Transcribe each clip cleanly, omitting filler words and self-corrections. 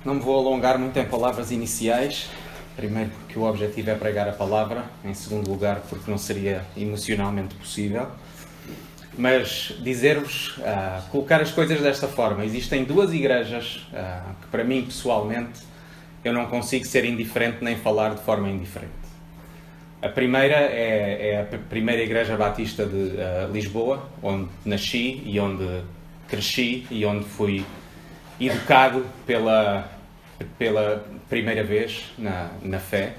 Não me vou alongar muito em palavras iniciais. Primeiro, porque o objetivo é pregar a palavra. Em segundo lugar, porque não seria emocionalmente possível. Mas dizer-vos, colocar as coisas desta forma. Existem duas igrejas que, para mim, pessoalmente, eu não consigo ser indiferente nem falar de forma indiferente. A primeira é a primeira Igreja Batista de Lisboa, onde nasci e onde cresci e onde fui educado pela primeira vez na fé.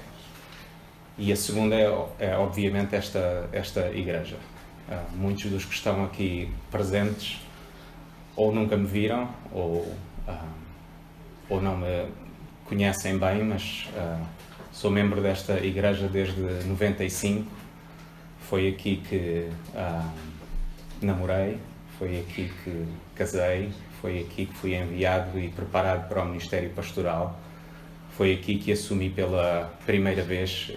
E a segunda é obviamente esta igreja. Muitos dos que estão aqui presentes ou nunca me viram ou não me conhecem bem, mas sou membro desta igreja desde 95. Foi aqui que namorei, foi aqui que casei, foi aqui que fui enviado e preparado para o ministério pastoral. Foi aqui que assumi pela primeira vez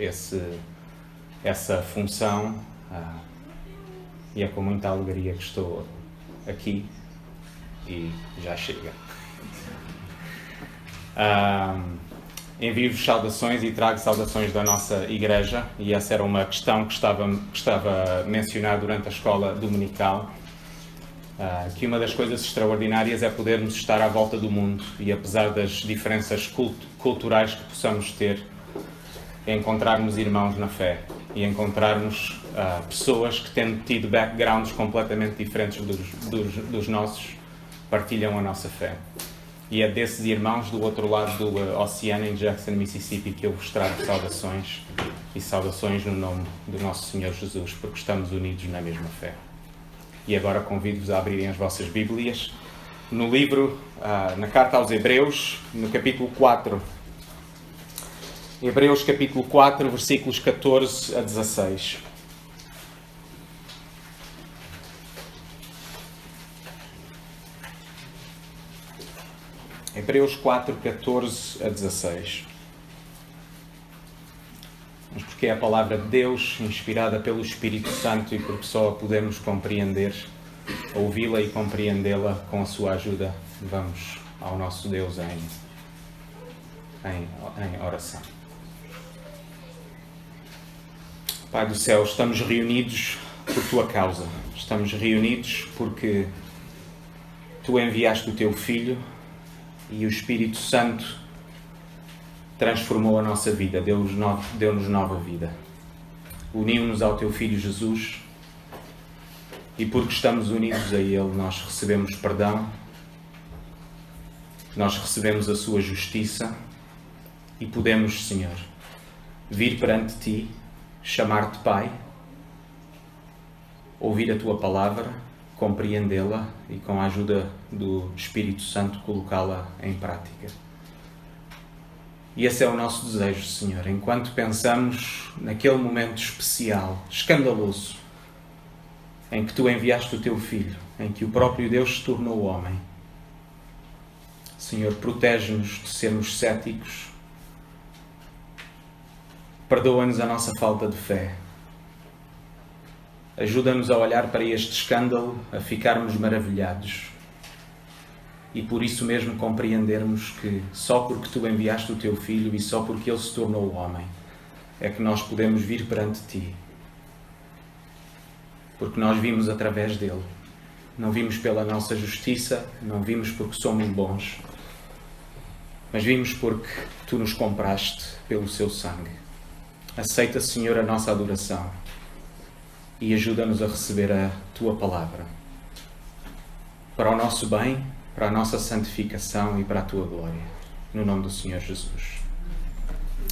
essa função e é com muita alegria que estou aqui e já chega. Envio-vos saudações e trago saudações da nossa igreja, e essa era uma questão que estava mencionada durante a escola dominical, que uma das coisas extraordinárias é podermos estar à volta do mundo e, apesar das diferenças culturais que possamos ter, encontrarmos irmãos na fé e encontrarmos pessoas que, tendo tido backgrounds completamente diferentes dos nossos, partilham a nossa fé. E é desses irmãos do outro lado do oceano, em Jackson, Mississippi, que eu vos trago saudações, e saudações no nome do nosso Senhor Jesus, porque estamos unidos na mesma fé. E agora convido-vos a abrirem as vossas Bíblias no livro, na carta aos Hebreus, no capítulo 4. Hebreus capítulo 4, versículos 14 a 16. Hebreus 4, 14 a 16. Mas porque é a palavra de Deus, inspirada pelo Espírito Santo, e porque só a podemos compreender, ouvi-la e compreendê-la com a sua ajuda, vamos ao nosso Deus em oração. Pai do céu, estamos reunidos por Tua causa. Estamos reunidos porque Tu enviaste o Teu Filho e o Espírito Santo transformou a nossa vida, deu-nos nova vida. Uniu-nos ao Teu Filho Jesus, e porque estamos unidos a Ele, nós recebemos perdão, nós recebemos a Sua justiça e podemos, Senhor, vir perante Ti, chamar-te Pai, ouvir a Tua palavra, compreendê-la e, com a ajuda do Espírito Santo, colocá-la em prática. E esse é o nosso desejo, Senhor, enquanto pensamos naquele momento especial, escandaloso, em que Tu enviaste o Teu Filho, em que o próprio Deus se tornou homem. Senhor, protege-nos de sermos céticos, perdoa-nos a nossa falta de fé, ajuda-nos a olhar para este escândalo, a ficarmos maravilhados e por isso mesmo compreendermos que só porque Tu enviaste o Teu Filho e só porque Ele se tornou homem é que nós podemos vir perante Ti. Porque nós vimos através dele. Não vimos pela nossa justiça, não vimos porque somos bons, mas vimos porque Tu nos compraste pelo Seu sangue. Aceita, Senhor, a nossa adoração e ajuda-nos a receber a Tua palavra para o nosso bem, para a nossa santificação e para a Tua glória. No nome do Senhor Jesus.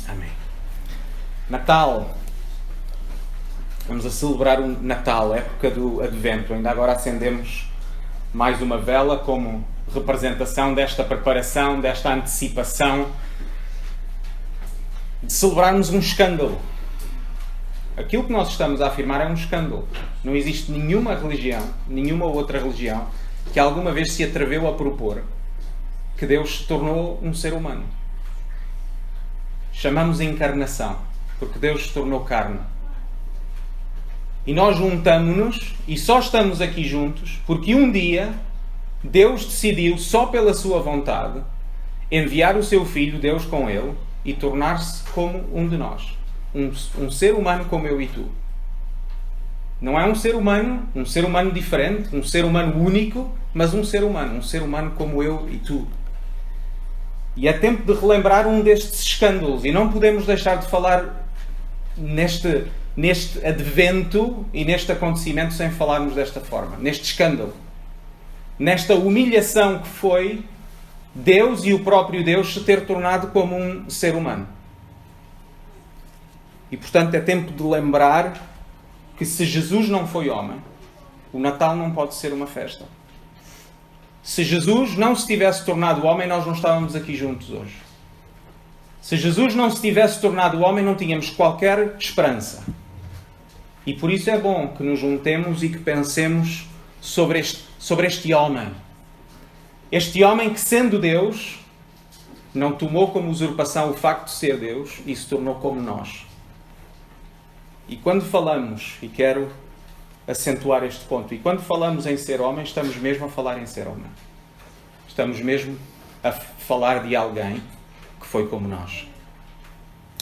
Amém. Natal. Vamos a celebrar um Natal, época do Advento. Ainda agora acendemos mais uma vela como representação desta preparação, desta antecipação, de celebrarmos um escândalo. Aquilo que nós estamos a afirmar é um escândalo. Não existe nenhuma religião, nenhuma outra religião, que alguma vez se atreveu a propor que Deus se tornou um ser humano. Chamamos a encarnação, porque Deus se tornou carne. E nós juntamo-nos e só estamos aqui juntos porque um dia Deus decidiu, só pela sua vontade, enviar o seu Filho, Deus com ele, e tornar-se como um de nós. Um ser humano como eu e tu. Não é um ser humano diferente, um ser humano único, mas um ser humano como eu e tu. E é tempo de relembrar um destes escândalos, e não podemos deixar de falar neste advento e neste acontecimento sem falarmos desta forma, neste escândalo, nesta humilhação que foi Deus e o próprio Deus se ter tornado como um ser humano. E portanto é tempo de lembrar que se Jesus não foi homem, o Natal não pode ser uma festa. Se Jesus não se tivesse tornado homem, nós não estávamos aqui juntos hoje. Se Jesus não se tivesse tornado homem, não tínhamos qualquer esperança. E por isso é bom que nos juntemos e que pensemos sobre este homem. Este homem que, sendo Deus, não tomou como usurpação o facto de ser Deus e se tornou como nós. E quando falamos, e quero acentuar este ponto, e quando falamos em ser homem, estamos mesmo a falar em ser homem. Estamos mesmo a falar de alguém que foi como nós.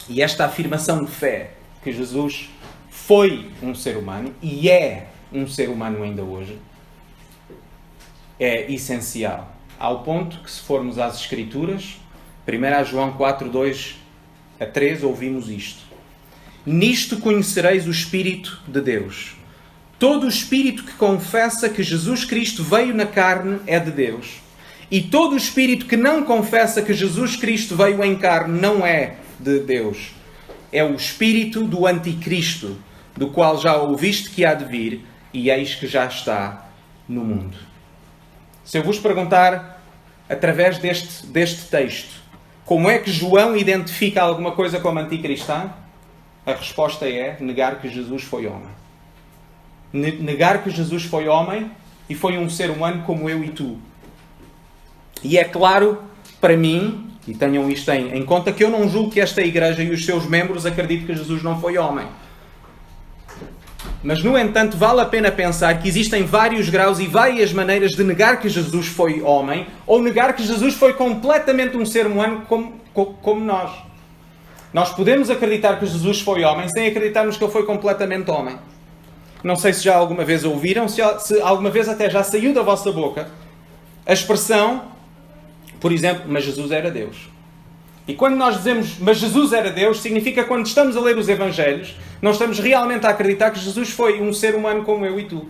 E esta afirmação de fé, que Jesus foi um ser humano e é um ser humano ainda hoje, é essencial. Ao ponto que, se formos às Escrituras, 1 João 4, 2 a 3, ouvimos isto. Nisto conhecereis o Espírito de Deus. Todo o Espírito que confessa que Jesus Cristo veio na carne é de Deus. E todo o Espírito que não confessa que Jesus Cristo veio em carne não é de Deus. É o Espírito do Anticristo, do qual já ouviste que há de vir, e eis que já está no mundo. Se eu vos perguntar, através deste texto, como é que João identifica alguma coisa como anticristã? A resposta é negar que Jesus foi homem. Negar que Jesus foi homem e foi um ser humano como eu e tu. E é claro, para mim, e tenham isto em conta, que eu não julgo que esta igreja e os seus membros acreditem que Jesus não foi homem. Mas, no entanto, vale a pena pensar que existem vários graus e várias maneiras de negar que Jesus foi homem ou negar que Jesus foi completamente um ser humano como nós. Nós podemos acreditar que Jesus foi homem sem acreditarmos que ele foi completamente homem. Não sei se já alguma vez ouviram, se alguma vez até já saiu da vossa boca a expressão, por exemplo, mas Jesus era Deus. E quando nós dizemos, mas Jesus era Deus, significa que quando estamos a ler os Evangelhos, nós estamos realmente a acreditar que Jesus foi um ser humano como eu e tu.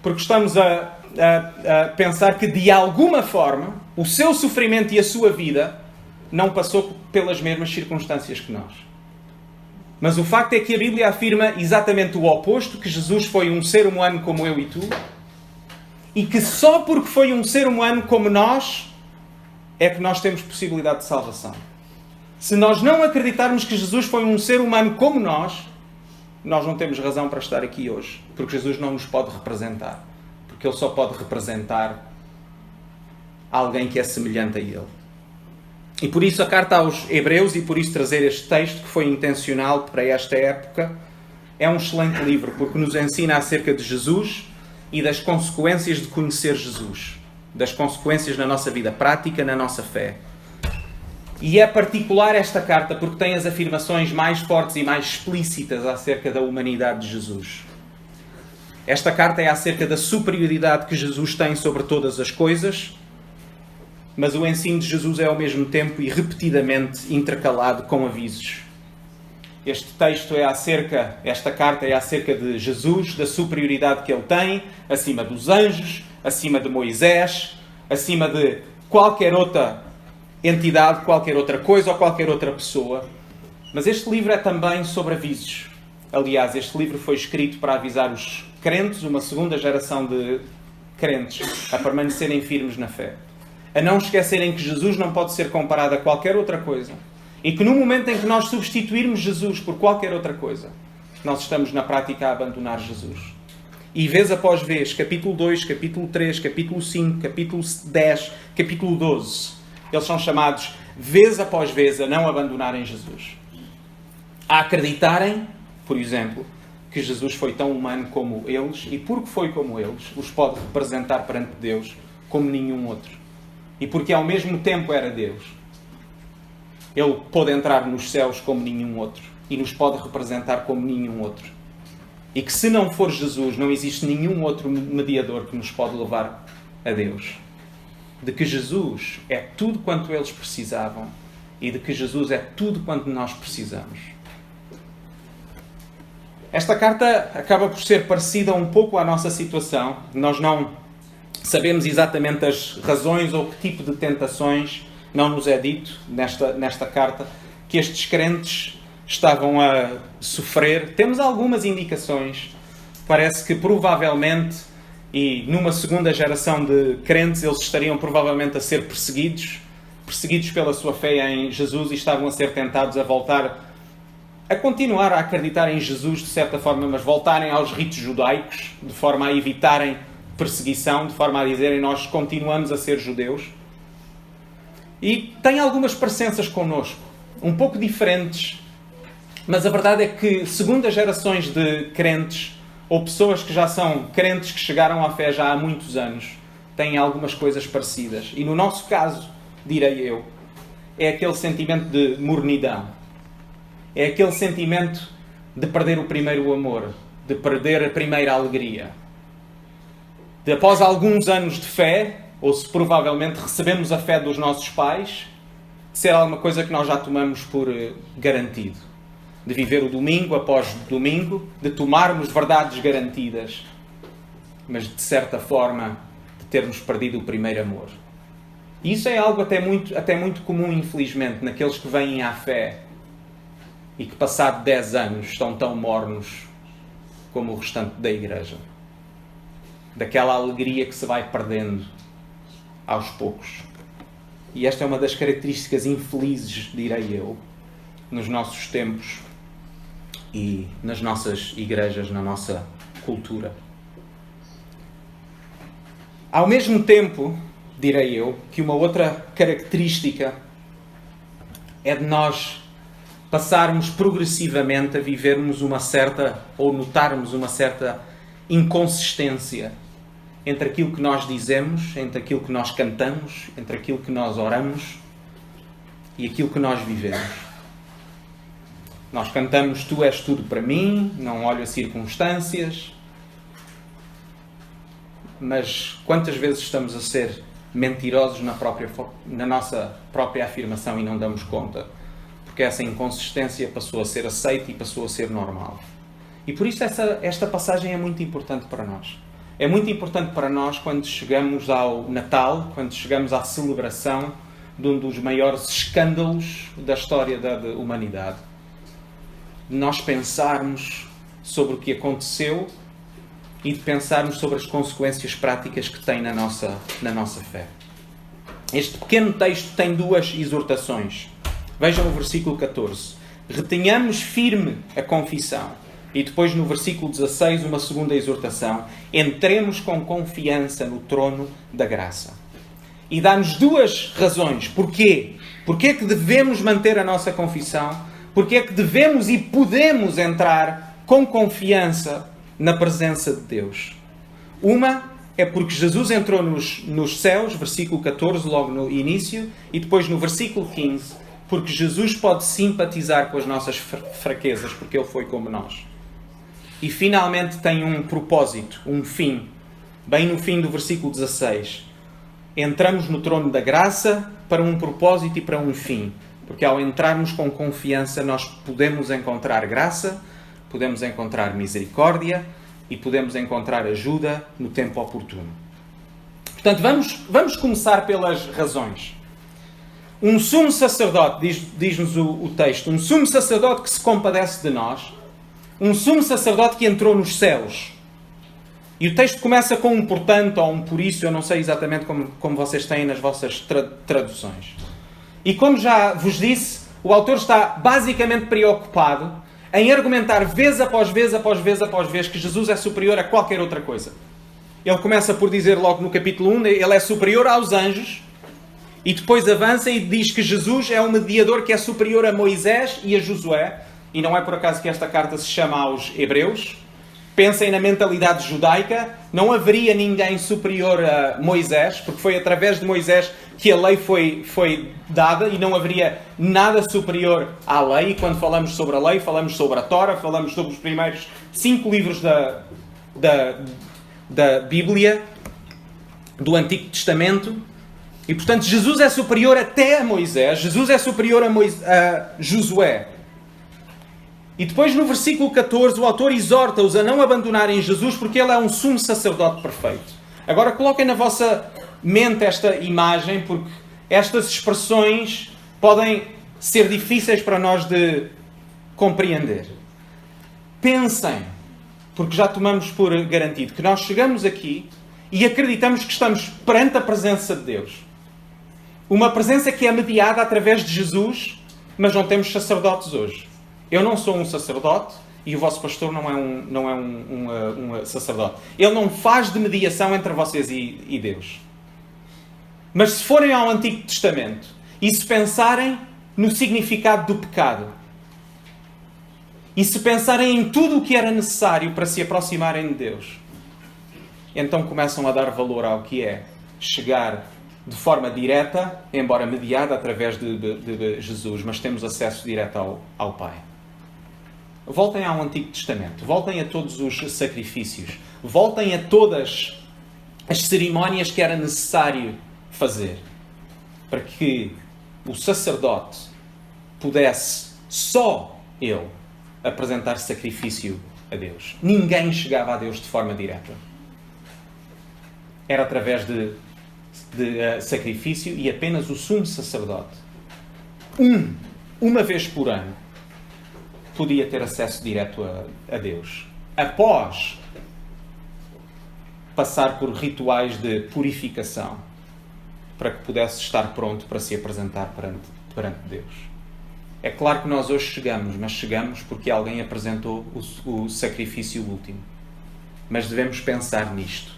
Porque estamos a pensar que, de alguma forma, o seu sofrimento e a sua vida não passou pelas mesmas circunstâncias que nós. Mas o facto é que a Bíblia afirma exatamente o oposto, que Jesus foi um ser humano como eu e tu, e que só porque foi um ser humano como nós, é que nós temos possibilidade de salvação. Se nós não acreditarmos que Jesus foi um ser humano como nós não temos razão para estar aqui hoje. Porque Jesus não nos pode representar. Porque Ele só pode representar alguém que é semelhante a Ele. E por isso a carta aos Hebreus, e por isso trazer este texto, que foi intencional para esta época, é um excelente livro, porque nos ensina acerca de Jesus e das consequências de conhecer Jesus. Das consequências na nossa vida prática, na nossa fé. E é particular esta carta porque tem as afirmações mais fortes e mais explícitas acerca da humanidade de Jesus. Esta carta é acerca da superioridade que Jesus tem sobre todas as coisas, mas o ensino de Jesus é ao mesmo tempo e repetidamente intercalado com avisos. Esta carta é acerca de Jesus, da superioridade que Ele tem, acima dos anjos, acima de Moisés, acima de qualquer outra entidade, qualquer outra coisa ou qualquer outra pessoa. Mas este livro é também sobre avisos. Aliás, este livro foi escrito para avisar os crentes, uma segunda geração de crentes, a permanecerem firmes na fé. A não esquecerem que Jesus não pode ser comparado a qualquer outra coisa. E que no momento em que nós substituirmos Jesus por qualquer outra coisa, nós estamos na prática a abandonar Jesus. E vez após vez, capítulo 2, capítulo 3, capítulo 5, capítulo 10, capítulo 12, eles são chamados, vez após vez, a não abandonarem Jesus. A acreditarem, por exemplo, que Jesus foi tão humano como eles, e porque foi como eles, os pode representar perante Deus como nenhum outro. e porque ao mesmo tempo era Deus, Ele pôde entrar nos céus como nenhum outro e nos pode representar como nenhum outro. E que se não for Jesus, não existe nenhum outro mediador que nos pode levar a Deus. De que Jesus é tudo quanto eles precisavam e de que Jesus é tudo quanto nós precisamos. Esta carta acaba por ser parecida um pouco à nossa situação. Nós não sabemos exatamente as razões ou que tipo de tentações, não nos é dito nesta carta, que estes crentes estavam a sofrer. Temos algumas indicações. Parece que provavelmente, e numa segunda geração de crentes, eles estariam provavelmente a ser perseguidos pela sua fé em Jesus e estavam a ser tentados a voltar, a continuar a acreditar em Jesus de certa forma, mas voltarem aos ritos judaicos, de forma a evitarem perseguição, de forma a dizerem nós continuamos a ser judeus. E tem algumas parecenças connosco, um pouco diferentes, mas a verdade é que segundas gerações de crentes, ou pessoas que já são crentes que chegaram à fé já há muitos anos, têm algumas coisas parecidas. E no nosso caso, direi eu, é aquele sentimento de mornidão. É aquele sentimento de perder o primeiro amor, de perder a primeira alegria. De após alguns anos de fé, ou se provavelmente recebemos a fé dos nossos pais, ser alguma coisa que nós já tomamos por garantido. De viver o domingo após domingo, de tomarmos verdades garantidas, mas de certa forma de termos perdido o primeiro amor. E isso é algo até muito comum, infelizmente, naqueles que vêm à fé e que, passado 10 anos, estão tão mornos como o restante da igreja. Daquela alegria que se vai perdendo aos poucos. E esta é uma das características infelizes, direi eu, nos nossos tempos e nas nossas igrejas, na nossa cultura. Ao mesmo tempo, direi eu, que uma outra característica é de nós passarmos progressivamente a vivermos uma certa, ou notarmos uma certa inconsistência entre aquilo que nós dizemos, entre aquilo que nós cantamos, entre aquilo que nós oramos e aquilo que nós vivemos. Nós cantamos Tu és tudo para mim, não olho as circunstâncias, mas quantas vezes estamos a ser mentirosos na nossa própria afirmação e não damos conta? Porque essa inconsistência passou a ser aceita e passou a ser normal. E por isso esta passagem é muito importante para nós. É muito importante para nós quando chegamos ao Natal, quando chegamos à celebração de um dos maiores escândalos da história da humanidade. De nós pensarmos sobre o que aconteceu e de pensarmos sobre as consequências práticas que tem na nossa fé. Este pequeno texto tem duas exortações. Vejam o versículo 14. Retenhamos firme a confissão. E depois no versículo 16 uma segunda exortação. Entremos com confiança no trono da graça. E dá-nos duas razões. Porquê? Porquê é que devemos manter a nossa confissão? Porquê é que devemos e podemos entrar com confiança na presença de Deus? Uma é porque Jesus entrou nos céus, versículo 14, logo no início, e depois no versículo 15, porque Jesus pode simpatizar com as nossas fraquezas, porque Ele foi como nós. E finalmente tem um propósito, um fim. Bem no fim do versículo 16. Entramos no trono da graça para um propósito e para um fim. Porque ao entrarmos com confiança nós podemos encontrar graça, podemos encontrar misericórdia e podemos encontrar ajuda no tempo oportuno. Portanto, vamos começar pelas razões. Um sumo sacerdote, diz-nos o texto, um sumo sacerdote que se compadece de nós, um sumo sacerdote que entrou nos céus. E o texto começa com um portanto ou um por isso, eu não sei exatamente como vocês têm nas vossas traduções. E como já vos disse, o autor está basicamente preocupado em argumentar vez após vez, após vez, após vez, que Jesus é superior a qualquer outra coisa. Ele começa por dizer logo no capítulo 1, ele é superior aos anjos, e depois avança e diz que Jesus é um mediador que é superior a Moisés e a Josué. E não é por acaso que esta carta se chama aos Hebreus. Pensem na mentalidade judaica. Não haveria ninguém superior a Moisés, porque foi através de Moisés que a lei foi dada e não haveria nada superior à lei. E quando falamos sobre a lei, falamos sobre a Tora, falamos sobre os primeiros 5 livros da Bíblia, do Antigo Testamento. E, portanto, Jesus é superior até a Moisés. Jesus é superior a Josué. E depois, no versículo 14, o autor exorta-os a não abandonarem Jesus porque ele é um sumo sacerdote perfeito. Agora, coloquem na vossa mente esta imagem, porque estas expressões podem ser difíceis para nós de compreender. Pensem, porque já tomamos por garantido que nós chegamos aqui e acreditamos que estamos perante a presença de Deus. Uma presença que é mediada através de Jesus, mas não temos sacerdotes hoje. Eu não sou um sacerdote e o vosso pastor não é um sacerdote. Ele não faz de mediação entre vocês e Deus. Mas se forem ao Antigo Testamento e se pensarem no significado do pecado, e se pensarem em tudo o que era necessário para se aproximarem de Deus, então começam a dar valor ao que é chegar de forma direta, embora mediada através de Jesus, mas temos acesso direto ao Pai. Voltem ao Antigo Testamento, voltem a todos os sacrifícios, voltem a todas as cerimónias que era necessário fazer para que o sacerdote pudesse, só ele, apresentar sacrifício a Deus. Ninguém chegava a Deus de forma direta. Era através de sacrifício, e apenas o sumo sacerdote, uma vez por ano, podia ter acesso direto a Deus. Após passar por rituais de purificação, para que pudesse estar pronto para se apresentar perante Deus. É claro que nós hoje chegamos, mas chegamos porque alguém apresentou o sacrifício último. Mas devemos pensar nisto.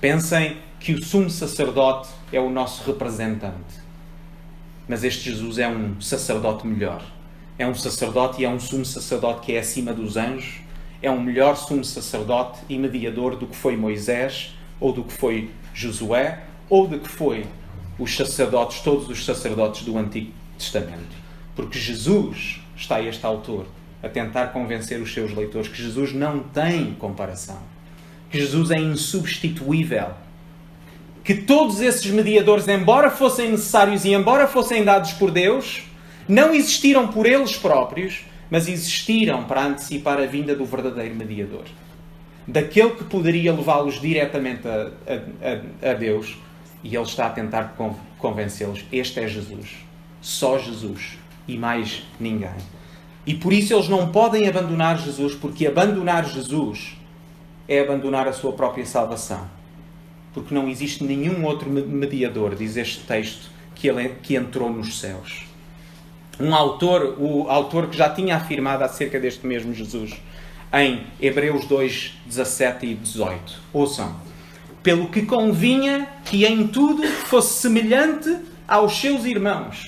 Pensem que o sumo sacerdote é o nosso representante. Mas este Jesus é um sacerdote melhor. É um sacerdote e é um sumo sacerdote que é acima dos anjos. É um melhor sumo sacerdote e mediador do que foi Moisés, ou do que foi Josué, ou do que foi os sacerdotes, todos os sacerdotes do Antigo Testamento. Porque Jesus está a este autor a tentar convencer os seus leitores que Jesus não tem comparação. Que Jesus é insubstituível. Que todos esses mediadores, embora fossem necessários e embora fossem dados por Deus, não existiram por eles próprios, mas existiram para antecipar a vinda do verdadeiro mediador. Daquele que poderia levá-los diretamente a Deus. E ele está a tentar convencê-los. Este é Jesus. Só Jesus. E mais ninguém. E por isso eles não podem abandonar Jesus, porque abandonar Jesus é abandonar a sua própria salvação. Porque não existe nenhum outro mediador, diz este texto, que entrou nos céus. O autor que já tinha afirmado acerca deste mesmo Jesus, em Hebreus 2, 17 e 18. Ouçam. Pelo que convinha que em tudo fosse semelhante aos seus irmãos.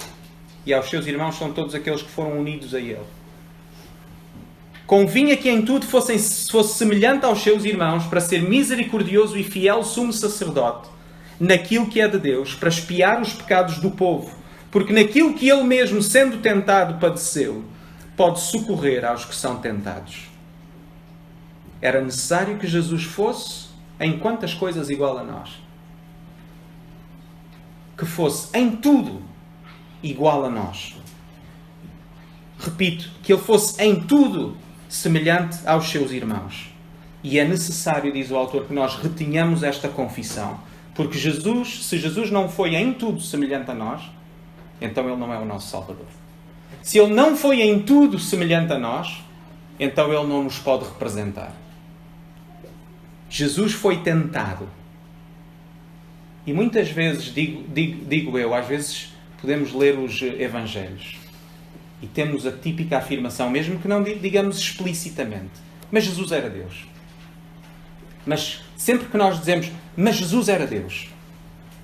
E aos seus irmãos são todos aqueles que foram unidos a ele. Convinha que em tudo fosse semelhante aos seus irmãos, para ser misericordioso e fiel sumo sacerdote, naquilo que é de Deus, para expiar os pecados do povo, porque naquilo que ele mesmo, sendo tentado, padeceu, pode socorrer aos que são tentados. Era necessário que Jesus fosse, em quantas coisas, igual a nós? Que fosse, em tudo, igual a nós. Repito, que ele fosse, em tudo, semelhante aos seus irmãos. E é necessário, diz o autor, que nós retenhamos esta confissão. Porque Jesus, se Jesus não foi em tudo semelhante a nós, então ele não é o nosso Salvador. Se ele não foi em tudo semelhante a nós, então ele não nos pode representar. Jesus foi tentado. E muitas vezes, digo eu, às vezes podemos ler os Evangelhos e temos a típica afirmação, mesmo que não digamos explicitamente, mas Jesus era Deus. Mas sempre que nós dizemos, mas Jesus era Deus,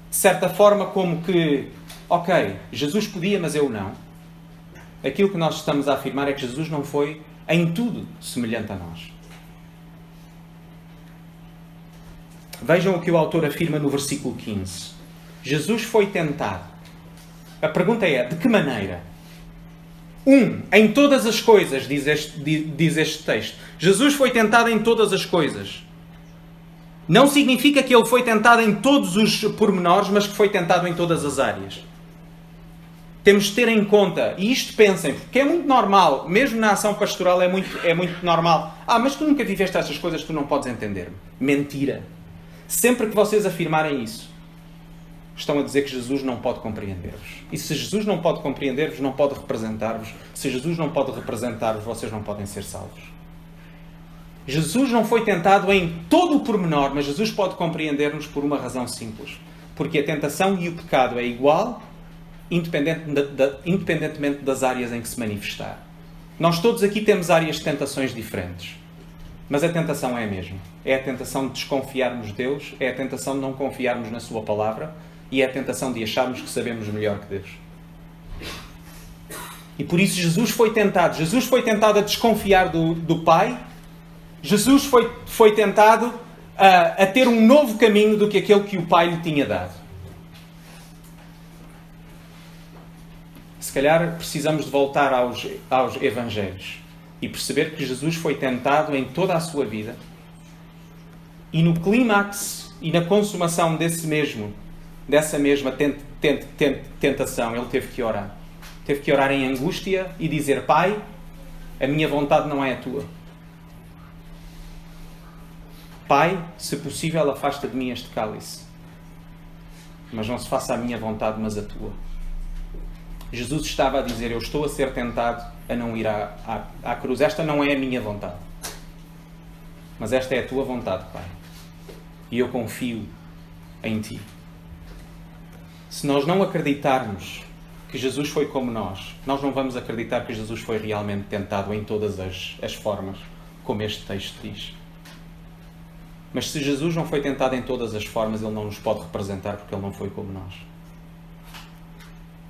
de certa forma como que, ok, Jesus podia, mas eu não. Aquilo que nós estamos a afirmar é que Jesus não foi em tudo semelhante a nós. Vejam o que o autor afirma no versículo 15. Jesus foi tentado. A pergunta é, de que maneira? Em todas as coisas, diz este texto. Jesus foi tentado em todas as coisas. Não significa que ele foi tentado em todos os pormenores, mas que foi tentado em todas as áreas. Temos de ter em conta, e isto pensem, porque é muito normal, mesmo na ação pastoral é muito normal. Mas tu nunca viveste estas coisas, tu não podes entender-me. Mentira. Sempre que vocês afirmarem isso, estão a dizer que Jesus não pode compreender-vos. E se Jesus não pode compreender-vos, não pode representar-vos. Se Jesus não pode representar-vos, vocês não podem ser salvos. Jesus não foi tentado em todo o pormenor, mas Jesus pode compreender-nos por uma razão simples. Porque a tentação e o pecado é igual, independentemente das áreas em que se manifestar. Nós todos aqui temos áreas de tentações diferentes. Mas a tentação é a mesma. É a tentação de desconfiarmos de Deus, é a tentação de não confiarmos na sua palavra e é a tentação de acharmos que sabemos melhor que Deus. E por isso Jesus foi tentado. Jesus foi tentado a desconfiar do Pai. Jesus foi tentado a ter um novo caminho do que aquele que o Pai lhe tinha dado. Se calhar precisamos de voltar aos Evangelhos e perceber que Jesus foi tentado em toda a sua vida e no clímax e na consumação dessa mesma tentação, ele teve que orar. Teve que orar em angústia e dizer: Pai, a minha vontade não é a tua. Pai, se possível, afasta de mim este cálice. Mas não se faça a minha vontade, mas a tua. Jesus estava a dizer: eu estou a ser tentado a não ir à cruz. Esta não é a minha vontade. Mas esta é a tua vontade, Pai. E eu confio em ti. Se nós não acreditarmos que Jesus foi como nós não vamos acreditar que Jesus foi realmente tentado em todas as formas, como este texto diz. Mas se Jesus não foi tentado em todas as formas, ele não nos pode representar porque ele não foi como nós.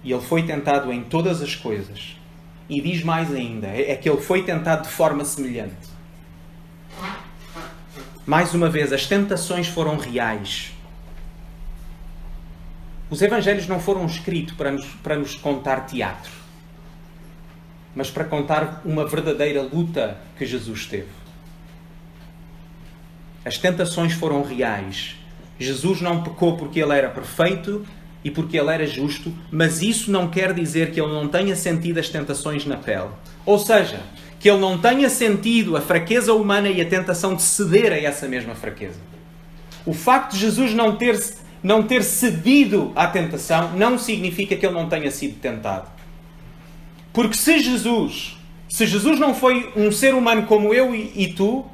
E ele foi tentado em todas as coisas. E diz mais ainda, é que ele foi tentado de forma semelhante. Mais uma vez, as tentações foram reais. Os Evangelhos não foram escritos para nos contar teatro, mas para contar uma verdadeira luta que Jesus teve. As tentações foram reais. Jesus não pecou porque ele era perfeito e porque ele era justo, mas isso não quer dizer que ele não tenha sentido as tentações na pele. Ou seja, que ele não tenha sentido a fraqueza humana e a tentação de ceder a essa mesma fraqueza. O facto de Jesus não ter cedido à tentação não significa que ele não tenha sido tentado. Porque se Jesus não foi um ser humano como eu e tu,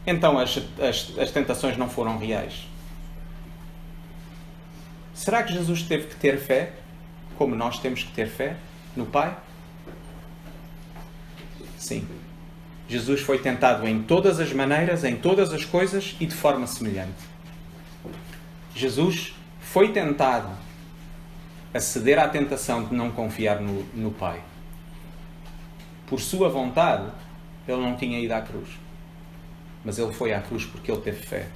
então as tentações não foram reais. Será que Jesus teve que ter fé, como nós temos que ter fé no Pai? Sim. Jesus foi tentado em todas as maneiras, em todas as coisas e de forma semelhante. Jesus foi tentado a ceder à tentação de não confiar no Pai. Por sua vontade, ele não tinha ido à cruz. Mas ele foi à cruz porque ele teve fé.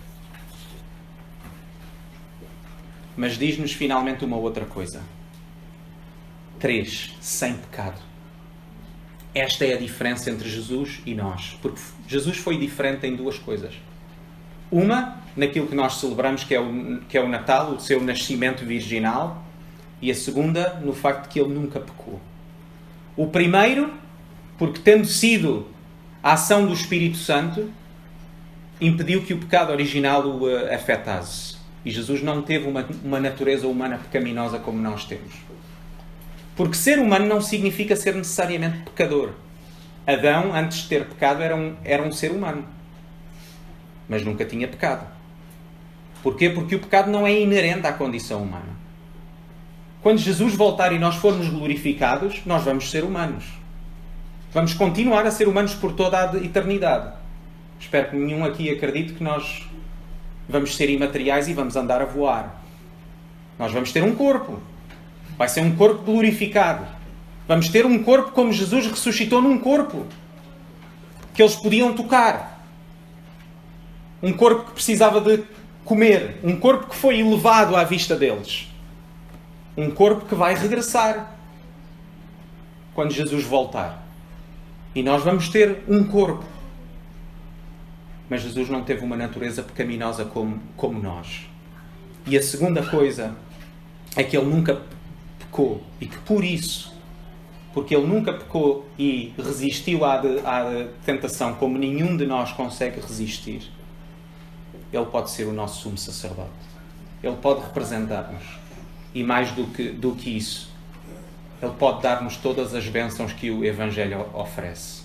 Mas diz-nos finalmente uma outra coisa. 3. Sem pecado. Esta é a diferença entre Jesus e nós. Porque Jesus foi diferente em duas coisas. Uma, naquilo que nós celebramos, que é o Natal, o seu nascimento virginal. E a segunda, no facto de que ele nunca pecou. O primeiro, porque tendo sido a ação do Espírito Santo, impediu que o pecado original o afetasse. E Jesus não teve uma natureza humana pecaminosa como nós temos. Porque ser humano não significa ser necessariamente pecador. Adão, antes de ter pecado, era um ser humano. Mas nunca tinha pecado. Porquê? Porque o pecado não é inerente à condição humana. Quando Jesus voltar e nós formos glorificados, nós vamos ser humanos. Vamos continuar a ser humanos por toda a eternidade. Espero que nenhum aqui acredite que nós vamos ser imateriais e vamos andar a voar. Nós vamos ter um corpo. Vai ser um corpo glorificado. Vamos ter um corpo como Jesus ressuscitou num corpo. Que eles podiam tocar. Um corpo que precisava de comer, um corpo que foi elevado à vista deles, um corpo que vai regressar quando Jesus voltar. E nós vamos ter um corpo. Mas Jesus não teve uma natureza pecaminosa como nós. E a segunda coisa é que ele nunca pecou. E que por isso, porque ele nunca pecou e resistiu à tentação como nenhum de nós consegue resistir, ele pode ser o nosso sumo sacerdote. Ele pode representar-nos. E mais do que isso, ele pode dar-nos todas as bênçãos que o Evangelho oferece.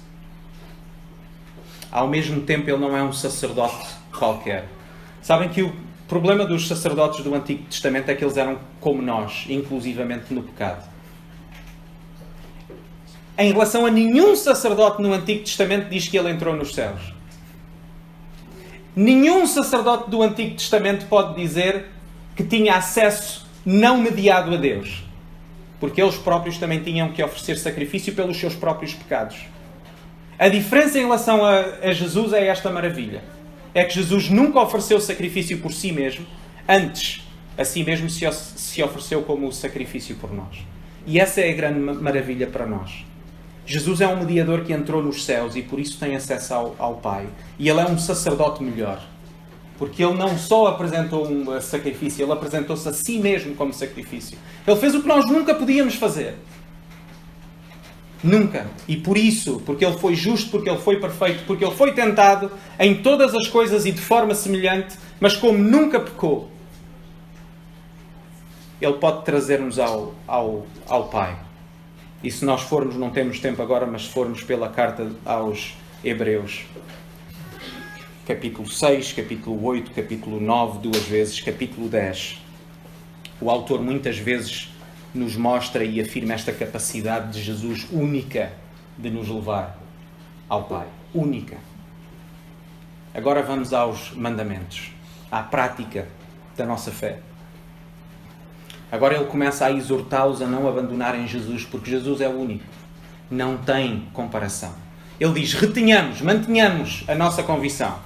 Ao mesmo tempo, ele não é um sacerdote qualquer. Sabem que o problema dos sacerdotes do Antigo Testamento é que eles eram como nós, inclusivamente no pecado. Em relação a nenhum sacerdote no Antigo Testamento diz que ele entrou nos céus. Nenhum sacerdote do Antigo Testamento pode dizer que tinha acesso não mediado a Deus. Porque eles próprios também tinham que oferecer sacrifício pelos seus próprios pecados. A diferença em relação a Jesus é esta maravilha. É que Jesus nunca ofereceu sacrifício por si mesmo, antes, a si mesmo se ofereceu como sacrifício por nós. E essa é a grande maravilha para nós. Jesus é um mediador que entrou nos céus e por isso tem acesso ao Pai. E ele é um sacerdote melhor. Porque ele não só apresentou um sacrifício, ele apresentou-se a si mesmo como sacrifício. Ele fez o que nós nunca podíamos fazer. Nunca. E por isso, porque ele foi justo, porque ele foi perfeito, porque ele foi tentado em todas as coisas e de forma semelhante, mas como nunca pecou, ele pode trazer-nos ao Pai. E se nós formos, não temos tempo agora, mas se formos pela carta aos Hebreus, capítulo 6, capítulo 8, capítulo 9, 2 vezes, capítulo 10, o autor muitas vezes nos mostra e afirma esta capacidade de Jesus única de nos levar ao Pai. Única. Agora vamos aos mandamentos, à prática da nossa fé. Agora ele começa a exortá-los a não abandonarem Jesus, porque Jesus é o único. Não tem comparação. Ele diz, retenhamos, mantenhamos a nossa convicção.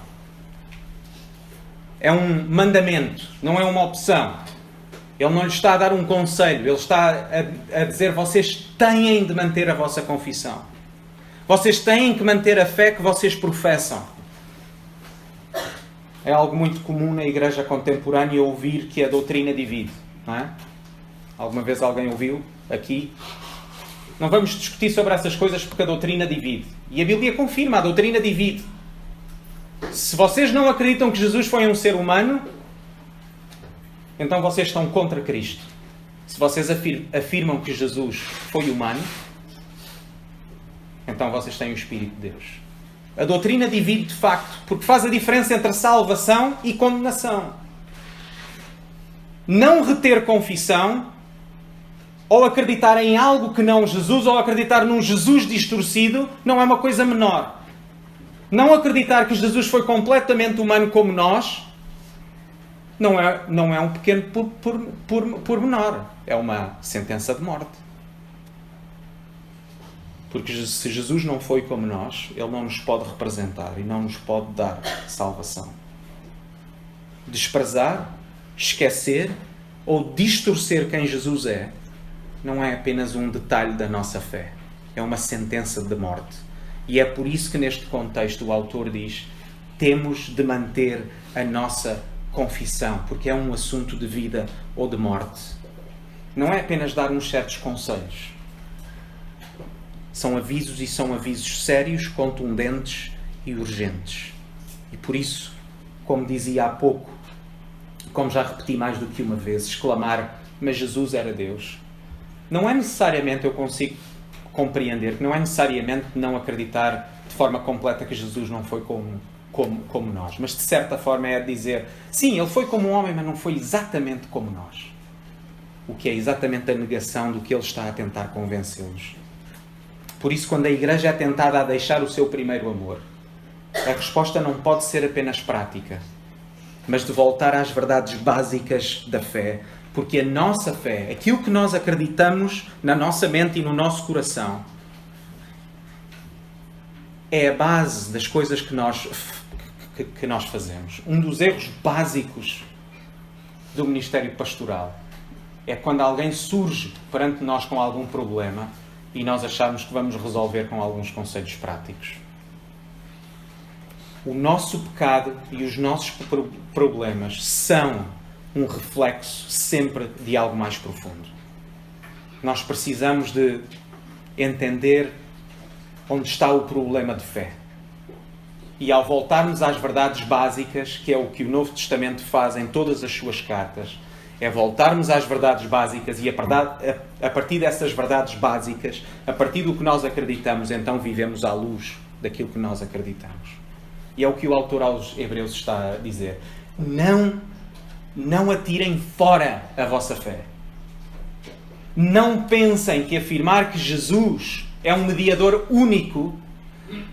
É um mandamento, não é uma opção. Ele não lhe está a dar um conselho, ele está a dizer, vocês têm de manter a vossa confissão. Vocês têm que manter a fé que vocês professam. É algo muito comum na igreja contemporânea ouvir que a doutrina divide, não é? Alguma vez alguém ouviu aqui? Não vamos discutir sobre essas coisas porque a doutrina divide. E a Bíblia confirma, a doutrina divide. Se vocês não acreditam que Jesus foi um ser humano, então vocês estão contra Cristo. Se vocês afirmam que Jesus foi humano, então vocês têm o Espírito de Deus. A doutrina divide de facto, porque faz a diferença entre salvação e condenação. Não reter confissão, ou acreditar em algo que não Jesus, ou acreditar num Jesus distorcido, não é uma coisa menor. Não acreditar que Jesus foi completamente humano como nós, não é um pequeno pormenor. É uma sentença de morte. Porque se Jesus não foi como nós, ele não nos pode representar e não nos pode dar salvação. Desprezar, esquecer ou distorcer quem Jesus é, não é apenas um detalhe da nossa fé. É uma sentença de morte. E é por isso que neste contexto o autor diz, temos de manter a nossa confissão, porque é um assunto de vida ou de morte. Não é apenas dar-nos certos conselhos. São avisos e são avisos sérios, contundentes e urgentes. E por isso, como dizia há pouco, como já repeti mais do que uma vez, exclamar, mas Jesus era Deus. Não é necessariamente, eu consigo compreender, que não é necessariamente não acreditar de forma completa que Jesus não foi como nós. Mas de certa forma é dizer, sim, ele foi como um homem, mas não foi exatamente como nós. O que é exatamente a negação do que ele está a tentar convencê-los. Por isso, quando a igreja é tentada a deixar o seu primeiro amor, a resposta não pode ser apenas prática, mas de voltar às verdades básicas da fé. Porque a nossa fé, aquilo que nós acreditamos na nossa mente e no nosso coração, é a base das coisas que nós fazemos. Um dos erros básicos do ministério pastoral é quando alguém surge perante nós com algum problema e nós acharmos que vamos resolver com alguns conselhos práticos. O nosso pecado e os nossos problemas são um reflexo sempre de algo mais profundo. Nós precisamos de entender onde está o problema de fé. E ao voltarmos às verdades básicas, que é o que o Novo Testamento faz em todas as suas cartas, é voltarmos às verdades básicas e a partir dessas verdades básicas, a partir do que nós acreditamos, então vivemos à luz daquilo que nós acreditamos. E é o que o autor aos Hebreus está a dizer. Não atirem fora a vossa fé. Não pensem que afirmar que Jesus é um mediador único.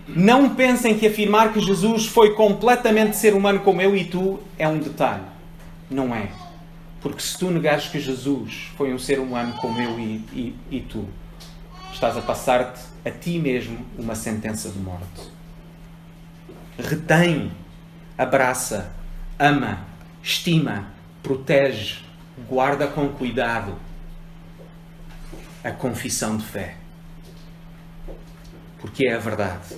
Não pensem que afirmar que Jesus foi completamente ser humano como eu e tu é um detalhe. Não é. Porque se tu negares que Jesus foi um ser humano como eu e tu, estás a passar-te a ti mesmo uma sentença de morte. Retém, abraça, ama, estima, protege, guarda com cuidado a confissão de fé. Porque é a verdade.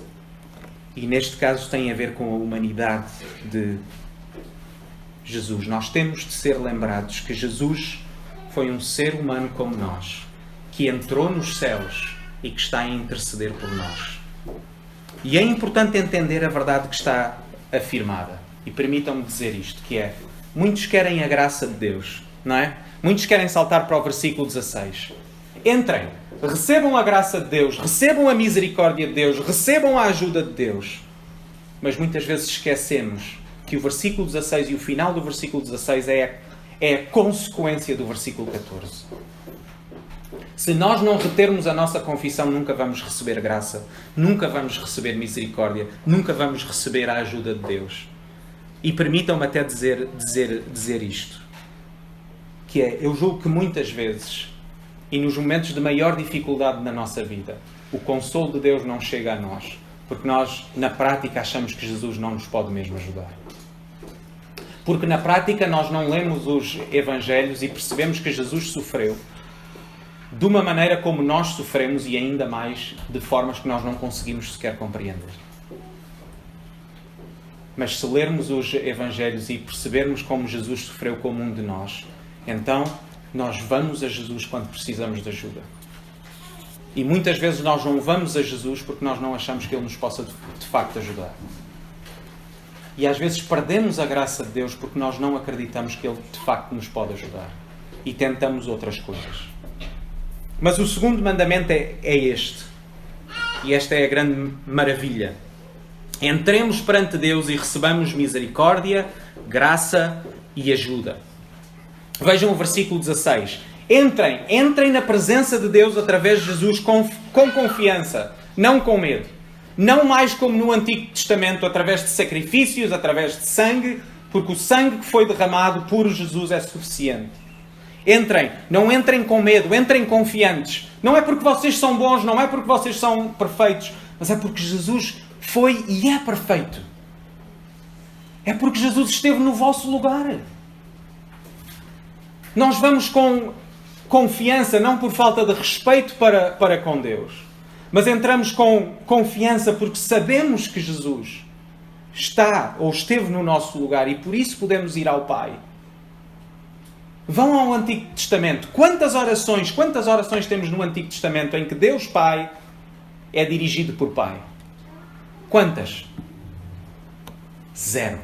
E neste caso tem a ver com a humanidade de Jesus. Nós temos de ser lembrados que Jesus foi um ser humano como nós, que entrou nos céus e que está a interceder por nós. E é importante entender a verdade que está afirmada. E permitam-me dizer isto, que é, muitos querem a graça de Deus, não é? Muitos querem saltar para o versículo 16. Entrem, recebam a graça de Deus, recebam a misericórdia de Deus, recebam a ajuda de Deus. Mas muitas vezes esquecemos que o versículo 16 e o final do versículo 16 é a consequência do versículo 14. Se nós não retermos a nossa confissão, nunca vamos receber graça, nunca vamos receber misericórdia, nunca vamos receber a ajuda de Deus. E permitam-me até dizer isto, que é, eu julgo que muitas vezes, e nos momentos de maior dificuldade na nossa vida, o consolo de Deus não chega a nós, porque nós, na prática, achamos que Jesus não nos pode mesmo ajudar. Porque na prática nós não lemos os Evangelhos e percebemos que Jesus sofreu de uma maneira como nós sofremos e ainda mais de formas que nós não conseguimos sequer compreender. Mas se lermos os Evangelhos e percebermos como Jesus sofreu como um de nós, então nós vamos a Jesus quando precisamos de ajuda. E muitas vezes nós não vamos a Jesus porque nós não achamos que Ele nos possa de facto ajudar. E às vezes perdemos a graça de Deus porque nós não acreditamos que Ele de facto nos pode ajudar. E tentamos outras coisas. Mas o segundo mandamento é este. E esta é a grande maravilha. Entremos perante Deus e recebamos misericórdia, graça e ajuda. Vejam o versículo 16. Entrem na presença de Deus através de Jesus com confiança, não com medo. Não mais como no Antigo Testamento, através de sacrifícios, através de sangue, porque o sangue que foi derramado por Jesus é suficiente. Entrem, não entrem com medo, entrem confiantes. Não é porque vocês são bons, não é porque vocês são perfeitos, mas é porque Jesus foi e é perfeito. É porque Jesus esteve no vosso lugar. Nós vamos com confiança, não por falta de respeito para com Deus, mas entramos com confiança porque sabemos que Jesus está ou esteve no nosso lugar e por isso podemos ir ao Pai. Vão ao Antigo Testamento. Quantas orações temos no Antigo Testamento em que Deus Pai é dirigido por Pai? Quantas? 0.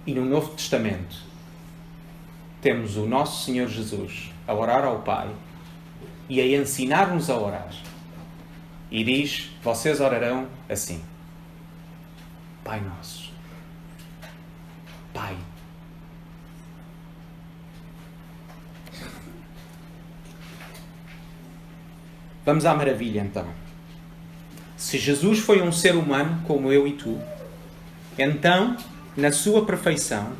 E no Novo Testamento temos o nosso Senhor Jesus a orar ao Pai e a ensinar-nos a orar. E diz, vocês orarão assim. Pai nosso. Pai. Vamos à maravilha então. Se Jesus foi um ser humano como eu e tu, então, na sua perfeição,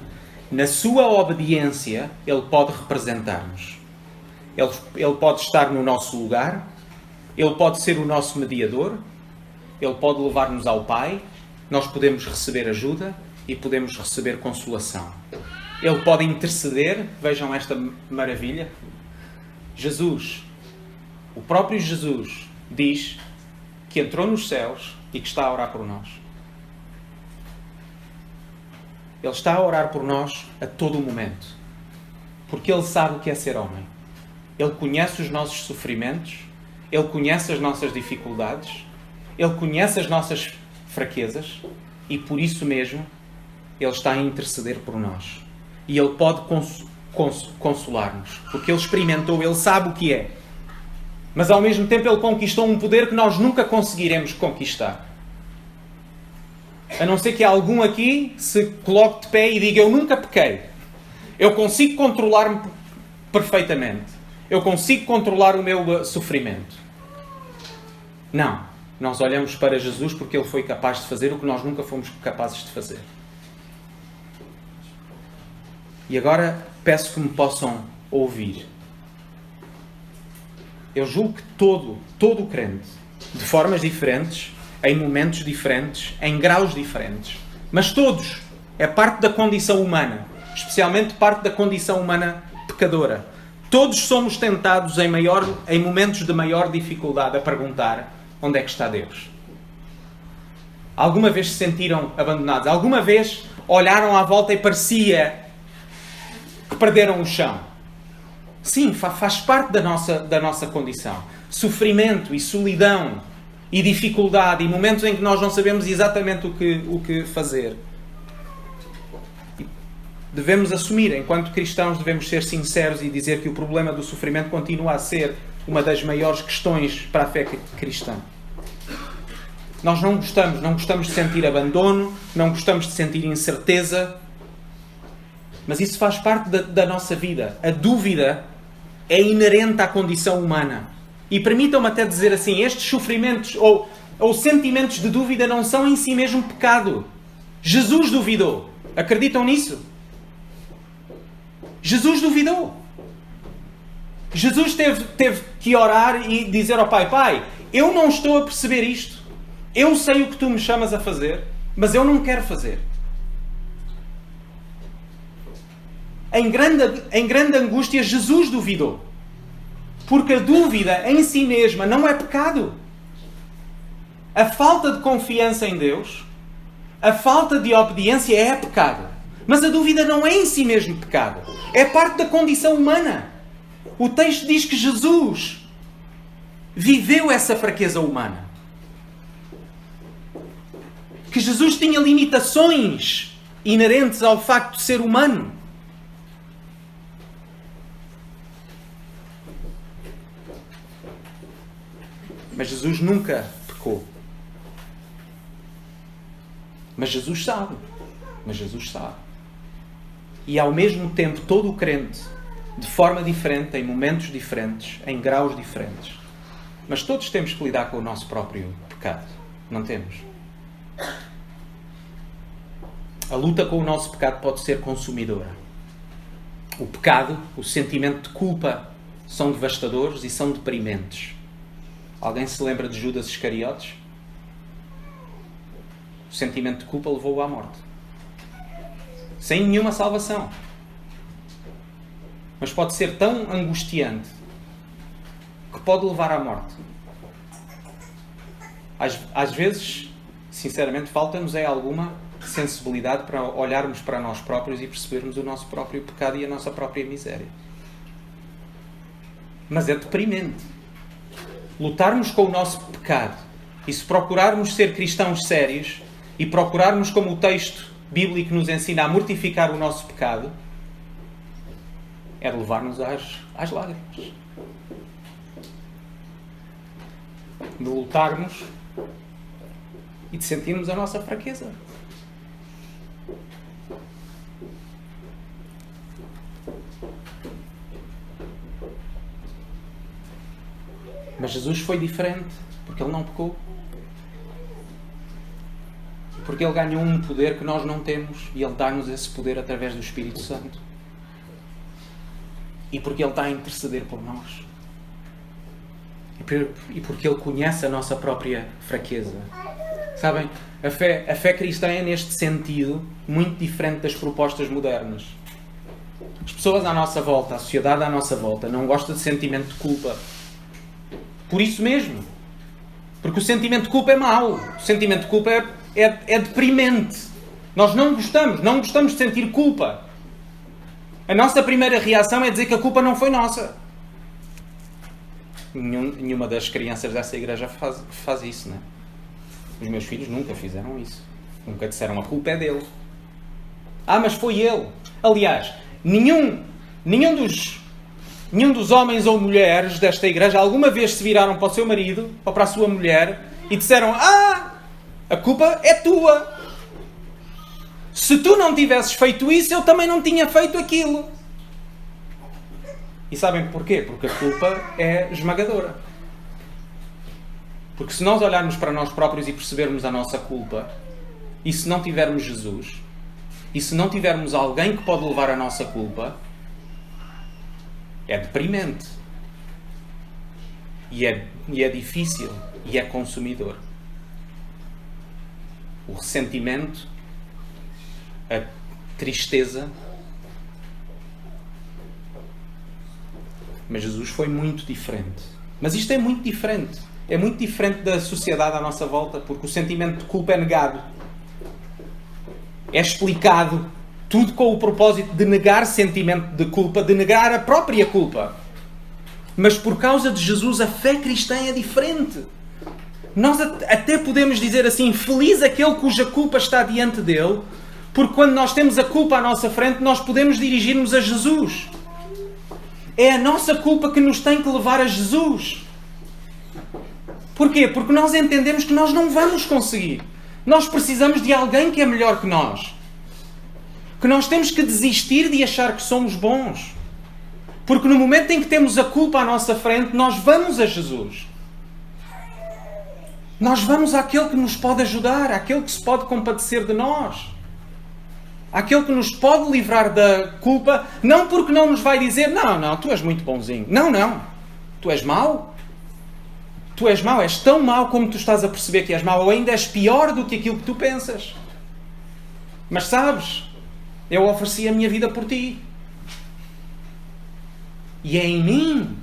na sua obediência, Ele pode representar-nos. Ele pode estar no nosso lugar, Ele pode ser o nosso mediador, Ele pode levar-nos ao Pai, nós podemos receber ajuda e podemos receber consolação. Ele pode interceder. Vejam esta maravilha. Jesus, o próprio Jesus, diz que entrou nos céus e que está a orar por nós. Ele está a orar por nós a todo o momento. Porque Ele sabe o que é ser homem. Ele conhece os nossos sofrimentos. Ele conhece as nossas dificuldades. Ele conhece as nossas fraquezas. E por isso mesmo, Ele está a interceder por nós. E Ele pode consolar-nos. Porque Ele experimentou, Ele sabe o que é. Mas ao mesmo tempo Ele conquistou um poder que nós nunca conseguiremos conquistar. A não ser que algum aqui se coloque de pé e diga: eu nunca pequei. Eu consigo controlar-me perfeitamente. Eu consigo controlar o meu sofrimento. Não. Nós olhamos para Jesus porque Ele foi capaz de fazer o que nós nunca fomos capazes de fazer. E agora peço que me possam ouvir. Eu julgo que todo o crente, de formas diferentes, em momentos diferentes, em graus diferentes, mas todos, é parte da condição humana, especialmente parte da condição humana pecadora. Todos somos tentados em momentos de maior dificuldade a perguntar: onde é que está Deus? Alguma vez se sentiram abandonados? Alguma vez olharam à volta e parecia que perderam o chão? Sim, faz parte da nossa condição. Sofrimento e solidão e dificuldade e momentos em que nós não sabemos exatamente o que fazer. E devemos assumir, enquanto cristãos, devemos ser sinceros e dizer que o problema do sofrimento continua a ser uma das maiores questões para a fé cristã. Nós não gostamos de sentir abandono, não gostamos de sentir incerteza, mas isso faz parte da nossa vida. A dúvida é inerente à condição humana. E permitam-me até dizer assim, estes sofrimentos ou sentimentos de dúvida não são em si mesmo pecado. Jesus duvidou. Acreditam nisso? Jesus duvidou. Jesus teve que orar e dizer ao Pai: Pai, eu não estou a perceber isto. Eu sei o que tu me chamas a fazer, mas eu não quero fazer. Em grande angústia, Jesus duvidou. Porque a dúvida em si mesma não é pecado. A falta de confiança em Deus, a falta de obediência é pecado. Mas a dúvida não é em si mesmo pecado. É parte da condição humana. O texto diz que Jesus viveu essa fraqueza humana. Que Jesus tinha limitações inerentes ao facto de ser humano. Mas Jesus nunca pecou. Mas Jesus sabe. E ao mesmo tempo, todo o crente, de forma diferente, em momentos diferentes, em graus diferentes. Mas todos temos que lidar com o nosso próprio pecado. Não temos? A luta com o nosso pecado pode ser consumidora. O pecado, o sentimento de culpa, são devastadores e são deprimentes. Alguém se lembra de Judas Iscariotes? O sentimento de culpa levou-o à morte. Sem nenhuma salvação. Mas pode ser tão angustiante que pode levar à morte. Às vezes, sinceramente, falta-nos alguma sensibilidade para olharmos para nós próprios e percebermos o nosso próprio pecado e a nossa própria miséria. Mas é deprimente. Lutarmos com o nosso pecado e se procurarmos ser cristãos sérios e procurarmos, como o texto bíblico nos ensina, a mortificar o nosso pecado, é de levar-nos às lágrimas. De lutarmos e de sentirmos a nossa fraqueza. Mas Jesus foi diferente, porque Ele não pecou. Porque Ele ganhou um poder que nós não temos e Ele dá-nos esse poder através do Espírito Santo. E porque Ele está a interceder por nós. E porque Ele conhece a nossa própria fraqueza. Sabem, a fé cristã é, neste sentido, muito diferente das propostas modernas. As pessoas à nossa volta, a sociedade à nossa volta, não gosta de sentimento de culpa. Por isso mesmo. Porque o sentimento de culpa é mau. O sentimento de culpa é deprimente. Nós não gostamos de sentir culpa. A nossa primeira reação é dizer que a culpa não foi nossa. Nenhuma das crianças dessa igreja faz isso, não é? Os meus filhos nunca fizeram isso. Nunca disseram a culpa é dele. Mas foi ele. Aliás, nenhum dos homens ou mulheres desta igreja alguma vez se viraram para o seu marido ou para a sua mulher e disseram: a culpa é tua. Se tu não tivesses feito isso, eu também não tinha feito aquilo. E sabem porquê? Porque a culpa é esmagadora. Porque se nós olharmos para nós próprios e percebermos a nossa culpa, e se não tivermos Jesus, e se não tivermos alguém que pode levar a nossa culpa, é deprimente. E é difícil. E é consumidor. O ressentimento, a tristeza. Mas Jesus foi muito diferente. Mas isto é muito diferente. É muito diferente da sociedade à nossa volta, porque o sentimento de culpa é negado. É explicado. Tudo com o propósito de negar sentimento de culpa, de negar a própria culpa. Mas por causa de Jesus, a fé cristã é diferente. Nós até podemos dizer assim: feliz aquele cuja culpa está diante dele, porque quando nós temos a culpa à nossa frente, nós podemos dirigir-nos a Jesus. É a nossa culpa que nos tem que levar a Jesus. Porquê? Porque nós entendemos que nós não vamos conseguir. Nós precisamos de alguém que é melhor que nós. Que nós temos que desistir de achar que somos bons. Porque no momento em que temos a culpa à nossa frente, nós vamos a Jesus. Nós vamos àquele que nos pode ajudar, àquele que se pode compadecer de nós. Àquele que nos pode livrar da culpa, não porque não nos vai dizer: não, tu és muito bonzinho. Não, tu és mau. Tu és mau, és tão mau como tu estás a perceber que és mau, ou ainda és pior do que aquilo que tu pensas. Mas sabes, eu ofereci a minha vida por ti. E é em mim,